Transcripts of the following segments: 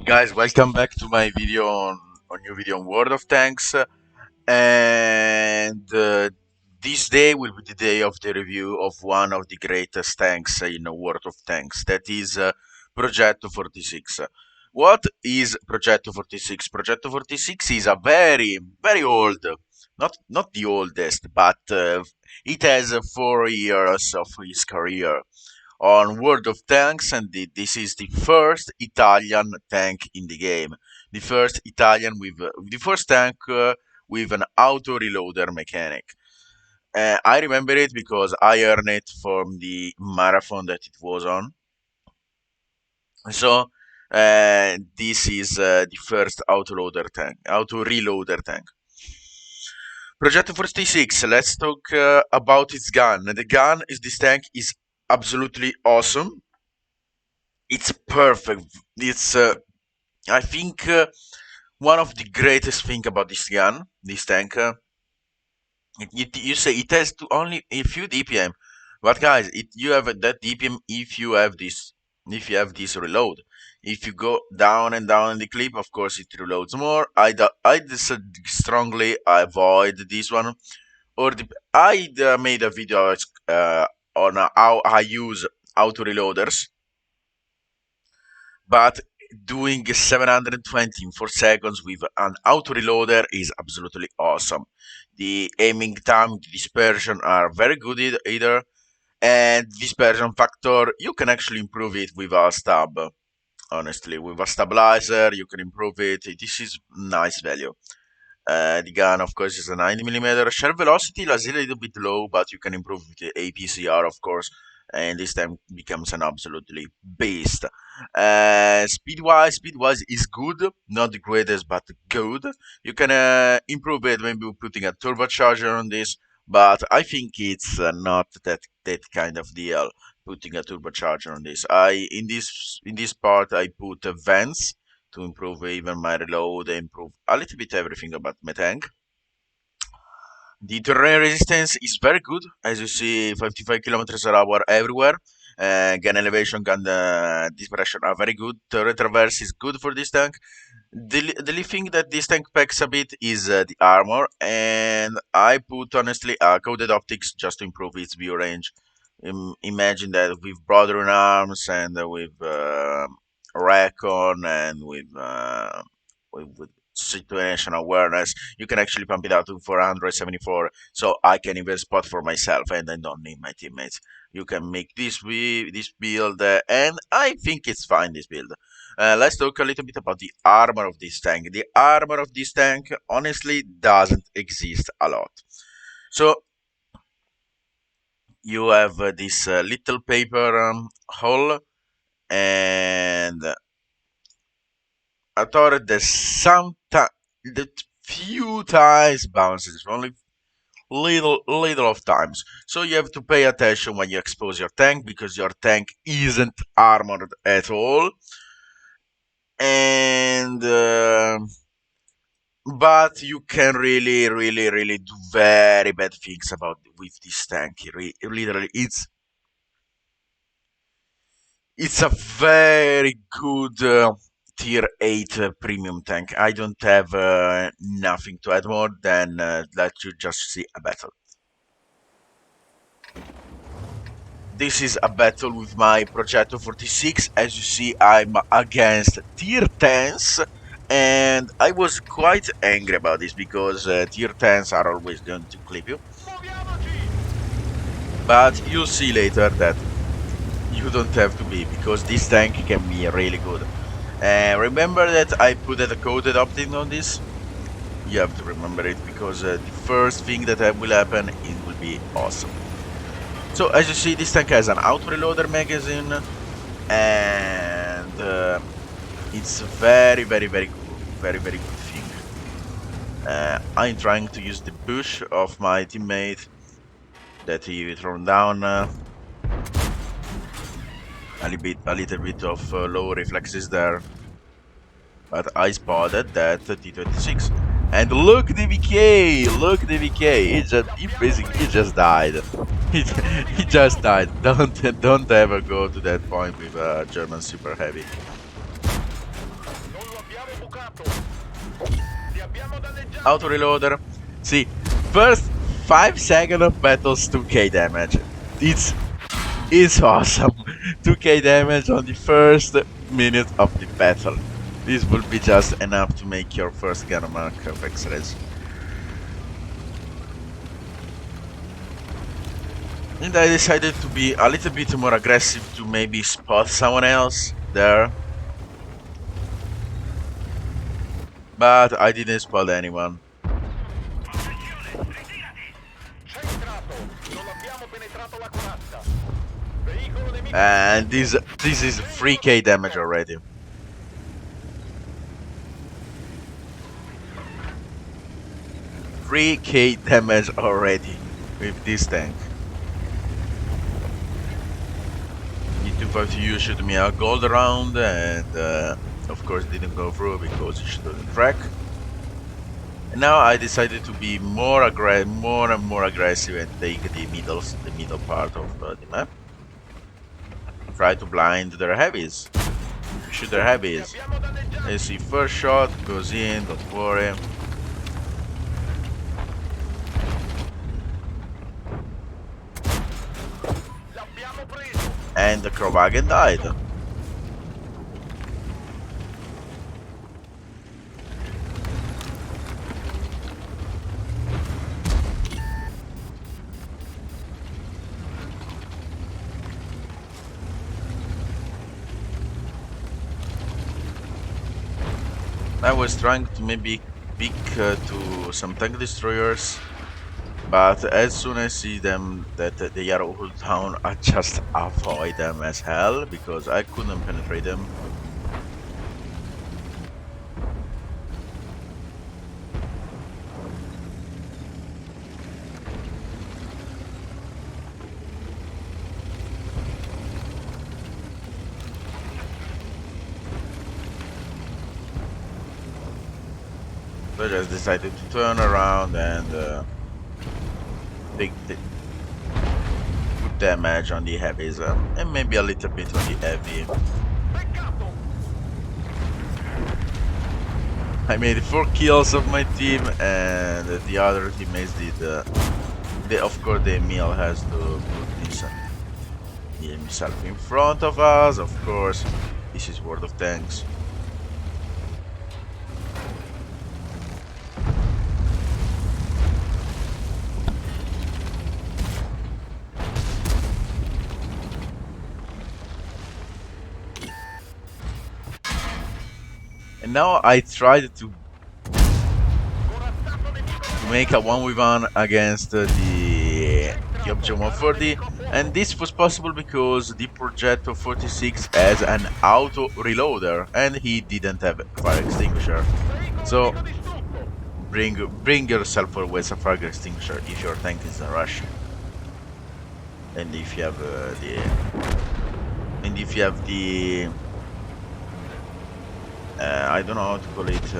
Guys, welcome back to my video on new video on World of Tanks. And this day will be the day of the review of one of the greatest tanks in World of Tanks. That is Progetto 46. What is Progetto 46? Progetto 46 is a very old, not the oldest, but it has 4 years of his career on World of Tanks, and this is the first Italian tank in the game. The first Italian with the first tank with an auto reloader mechanic. I remember it because I earned it from the marathon that it was on. So this is the first auto reloader tank. Progetto 46. Let's talk about its gun. The gun is this tank is absolutely awesome. It's perfect. It's I think one of the greatest thing about this tank. You say it has to only a few DPM, but guys, you have that DPM if you have this reload. If you go down and down in the clip, of course it reloads more. I strongly avoid this one. I made a video on how I use auto reloaders, but doing 720 in 4 seconds with an auto reloader is absolutely awesome. The aiming time, the dispersion are very good either, and dispersion factor, you can actually improve it with a stab. Honestly, with a stabilizer, you can improve it. This is nice value. The gun, of course, is a 90mm. Shell velocity is a little bit low, but you can improve the APCR, of course, and this time becomes an absolutely beast. Speed-wise is good, not the greatest, but good. You can improve it maybe putting a turbocharger on this, but I think it's not that kind of deal. Putting a turbocharger on this, in this part I put vents to improve even my reload, improve a little bit everything about my tank. The terrain resistance is very good, as you see, 55 kilometers per hour everywhere. Gun elevation, gun dispersion are very good. Turret traverse is good for this tank. The only thing that this tank packs a bit is the armor, and I put honestly coded optics just to improve its view range. Imagine that with broader arms and with recon and with situation awareness, you can actually pump it out to 474, so I can even spot for myself and I don't need my teammates. You can make this build, and I think it's fine, this build. Let's talk a little bit about the armor of this tank. The armor of this tank honestly doesn't exist a lot. So you have this little paper hull, and a turret that few times bounces, only little of times. So you have to pay attention when you expose your tank, because your tank isn't armored at all, and but you can really do very bad things with this tank. Literally, it's a very good tier 8 premium tank. I don't have nothing to add more than let you just see a battle. This is a battle with my Progetto 46. As you see, I'm against tier 10s, and I was quite angry about this because tier 10s are always going to clip you. But you'll see later that you don't have to be, because this tank can be really good. Remember that I put a coded optic on this? You have to remember it, because the first thing that will happen, it will be awesome. So as you see, this tank has an auto reloader magazine, and it's very good, very good thing. I'm trying to use the push of my teammate that he thrown down. A little bit of low reflexes there, but I spotted that T26, and look the VK, he just died. He just died. Don't ever go to that point with a German super heavy. Auto reloader. See, first 5 seconds of battles, 2k damage. It's awesome. 2k damage on the first minute of the battle. This will be just enough to make your first gun mark of X-rays. And I decided to be a little bit more aggressive to maybe spot someone else there. But I didn't spot anyone. And this is 3k damage already. 3k damage already with this tank. E252 shot me a gold round and of course didn't go through because it shouldn't track. And now I decided to be more and more aggressive and take the middle part of the map. Try to blind their heavies. Shoot their heavies. You see, first shot goes in, don't worry. And the Crowwagon died. I was trying to maybe pick to some tank destroyers, but as soon as I see them that they are all down, I just avoid them as hell because I couldn't penetrate them. So I just decided to turn around and take the good damage on the heavies and maybe a little bit on the heavy. I made 4 kills of my team and the other teammates did. Of course, the Emil has to put himself in front of us. Of course, this is World of Tanks. And now I tried to make a 1v1 against the Object 140, and this was possible because the Progetto 46 has an auto reloader and he didn't have a fire extinguisher. So bring yourself always a fire extinguisher if your tank is in a rush, and if you have the I don't know how to call it.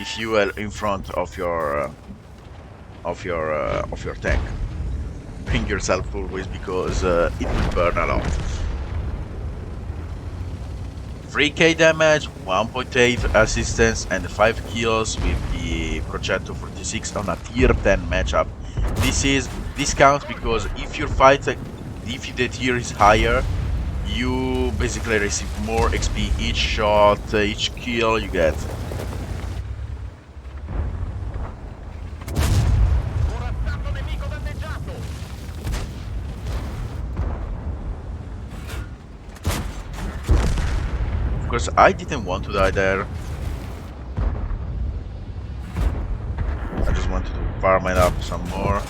If you are in front of your tank, bring yourself always because it will burn a lot. 3k damage, 1.8 assistance, and 5 kills with the Progetto 46 on a tier 10 matchup. This counts because if your fight, if the tier is higher, you basically receive more XP each shot, each kill you get. Of course, I didn't want to die there. I just wanted to farm it up some more.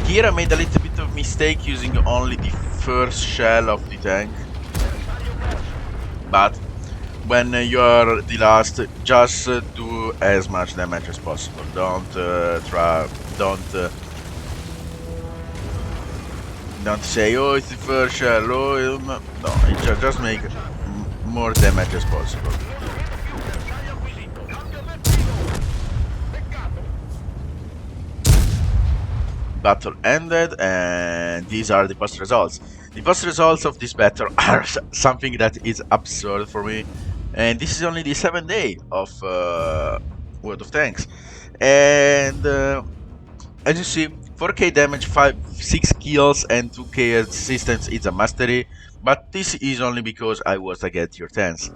Here I made a little bit of mistake using only the first shell of the tank, but when you are the last, just do as much damage as possible. Don't say, oh, it's the first shell, oh, no, it just make more damage as possible. Battle ended, and these are the post results. The post results of this battle are something that is absurd for me, and this is only the 7th day of World of Tanks. And as you see, 4k damage, 6 kills, and 2k assistance is a mastery, but this is only because I was against your 10s.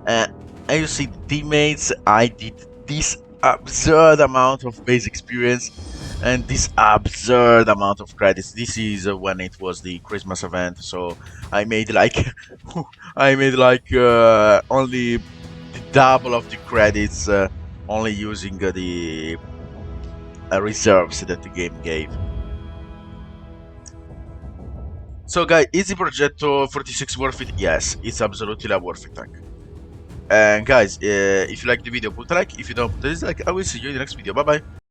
As you see, teammates, I did this absurd amount of base experience and this absurd amount of credits. This is when it was the Christmas event, so I made like I made like only the double of the credits, only using the reserves that the game gave. So guys, is the Progetto 46 worth it? Yes, it's absolutely a worth it tank. And guys, if you like the video, put a like. If you don't, put a dislike. I will see you in the next video. Bye bye.